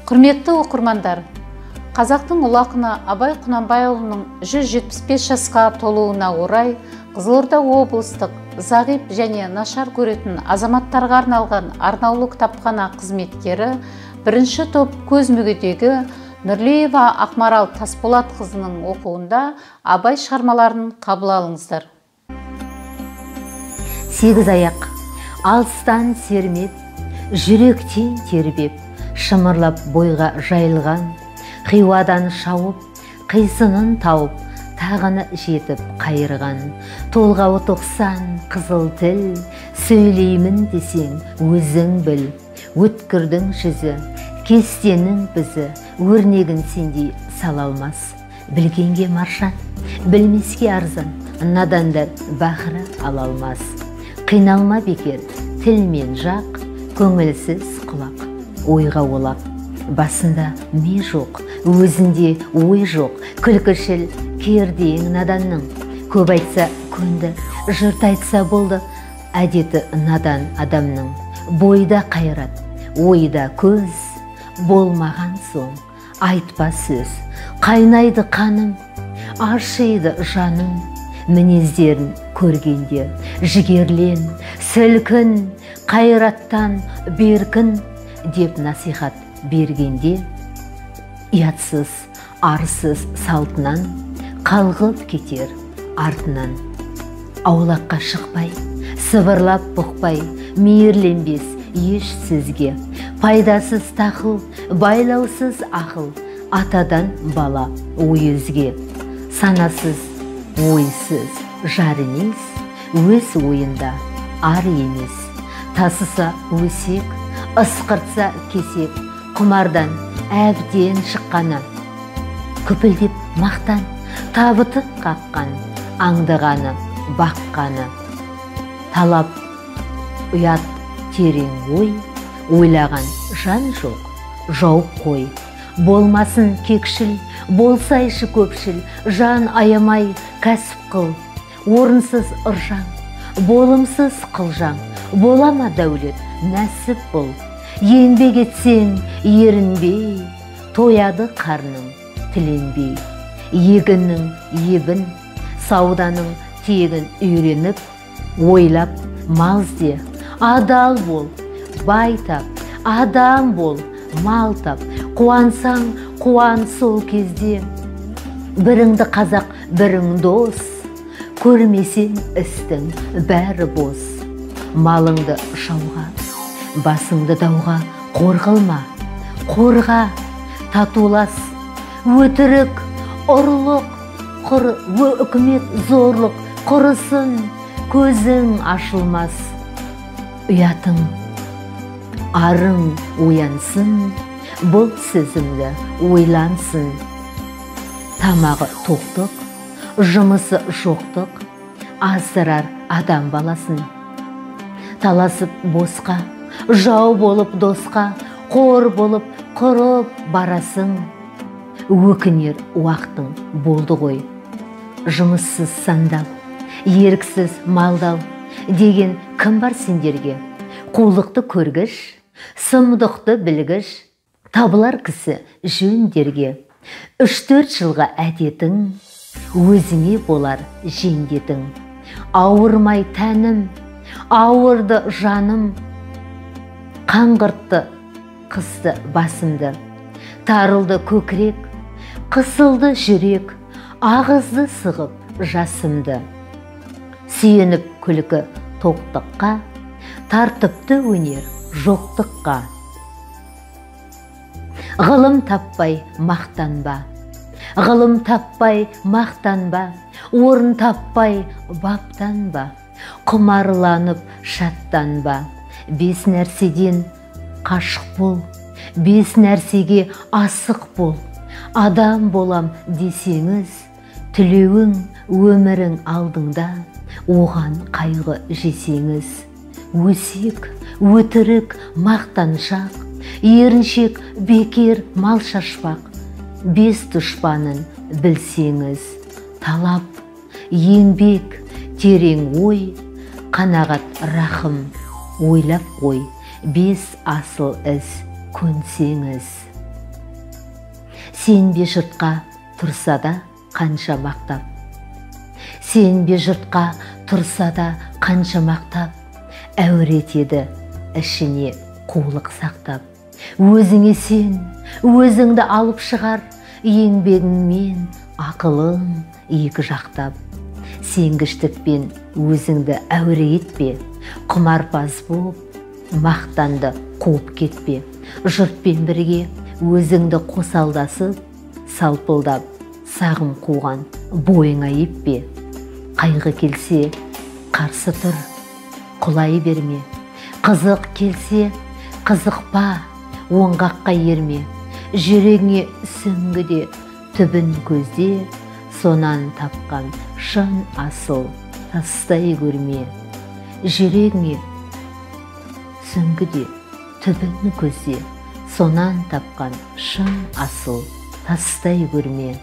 Құрметті оқырмандар, қазақтың ұлы ақыны Абай Құнанбайұлының 175 жасқа толуына орай Қызылорда облыстық зағип және нашар көретін азаматтарға арналған арнаулы кітапхана қызметкері бірінші топ көз мүгедегі Нұрлиева Ақмарал Тасболатқызының оқуында Абай шығармаларын қабыл алыңыздар. Сегіз аяқ, алыстан сермеп, жүректен тербеп, шымырлап бойға жайылған, қиуадан шауып, қисынын тауып, тағыны жетіп қайырған. Толғауы 90 қызыл тіл, сөйлеймін десең өзің біл. Өткірдің жүзі, кестенің бізі, өрнегін сендей сала алмас. Білгенге маржан, білмеске арзан, надандар бақыры ала алмас. Қиналма бекер, тілмен жақ, көңілсіз құлақ, ойға олап. Басында ми жоқ, өзінде ой жоқ, күлкішіл кердең наданның. Көп айтса көнді, жұрт айтса болды, әдеті надан адамның. Бойда қайрат, ойда көз, болмаған соң айтпа сөз. Қайнайды қаным, ашиды жаным, мінездерін көргенде. Жігерлен, сілкін, қайраттан беркін деп насихат бергенде. Ұятсыз, арсыз салтынан қалғып кетер артынан. Аулаққа шықпай, сыбырлап бұқпай, мейірленбес еш сөзге. Пайдасыз тақыл, байлаусыз ақыл, атадан бала ой өзге. Санасыз, ойсыз жар емес, өз ойында ар емес. Тасыса өсек, ысқыртса кесек, құмардан әбден шыққаны. Күпілдеп мақтан, табыты қаққан, аңдығаны, баққаны. Талап, ұят, терең ой, ойлаған жан жоқ, жауып қой. Болмасын кекшіл, болсайшы көпшіл, жан аямай кәсіп қыл. Орынсыз ыржаң, болымсыз қылжаң, болама дәулет, нәсіп бұл. Еңбек етсең, ерінбей, тояды қарның, тіленбей. Егіннің ебін, сауданың тегін үйреніп, ойлап, мал ізде, адал бол, бай тап, адам бол, мал тап. Қуансаң, қуан сол кезде. Біріңді қазақ, бірің дос, көрмесең істің бәрі бос. Малыңды шауға, басыңды дауға, қорғылма, қорға, татулас. Өтірік, ұрлық, үкімет зорлық, құрысын, көзің ашылмас. Ұятың, арың оянсын, бұл сөзімді ойлансын. Тамағы тоқтық, жұмысы жоқтық, аздырар адам баласын. Таласып босқа, жау болып досқа, қор болып құрып барасың. Өкінер уақытың болды ғой. Жұмыссыз сандал, еріксіз малдал деген кім бар сендерге? Қулықты көргіш, сұмдықты білгіш, табылар кісі жөндерге. 3-4 жылға әдетің, өзіңе болар жендетің. Ауырмай тәнім, ауырды жаным, қаңғыртты қысты басымды. Тарылды көкірек, қысылды жүрек, ағызды сығып жасымды. Сүйеніп күлкі тоқтыққа, тартыпты өнер жоқтыққа. Ғылым таппай мақтанба, ғылым таппай мақтанба, орын таппай баптанба, құмарланып шаттанба. 5 нәрседен қашық бол, 5 нәрсеге асық бол. Адам болам десеңіз, тілеуің өмірің алдыңда, оған қайғы жесеңіз. Өсек, өтірік, мақтаншақ, еріншек, бекер, мал шашпақ. 5 дұшпанын білсеңіз, талап, еңбек, терең ой, қанағат рахым, ойлап қой. 5 асыл із көнсеңіз. сенбе жұртқа тұрса да қанша мақтап. Сенбе жұртқа тұрса да қанша мақтап, әуретеді ішіне қулық сақтап. Өзіңе сен, өзіңді алып шығар, еңбегіңмен ақылың екі жақтап. Сенгіштікпен өзіңді әуре етпе, құмарпаз болып, мақтанды қуып кетпе. Жұртпен бірге өзіңді қосалдасып, салпылдап, сағым қуған бойыңа еппе. Қайғы келсе, қарсы тұр, құлай берме. Қызық келсе, қызықпа, оңғаққа ерме. Жүрегіңе сүңгіде, түбін көзде, сонан тапқан шын асыл тастай көрме. Жүрегіңе сүңгіде, түбін көзде, сонан тапқан шын асыл тастай көрме.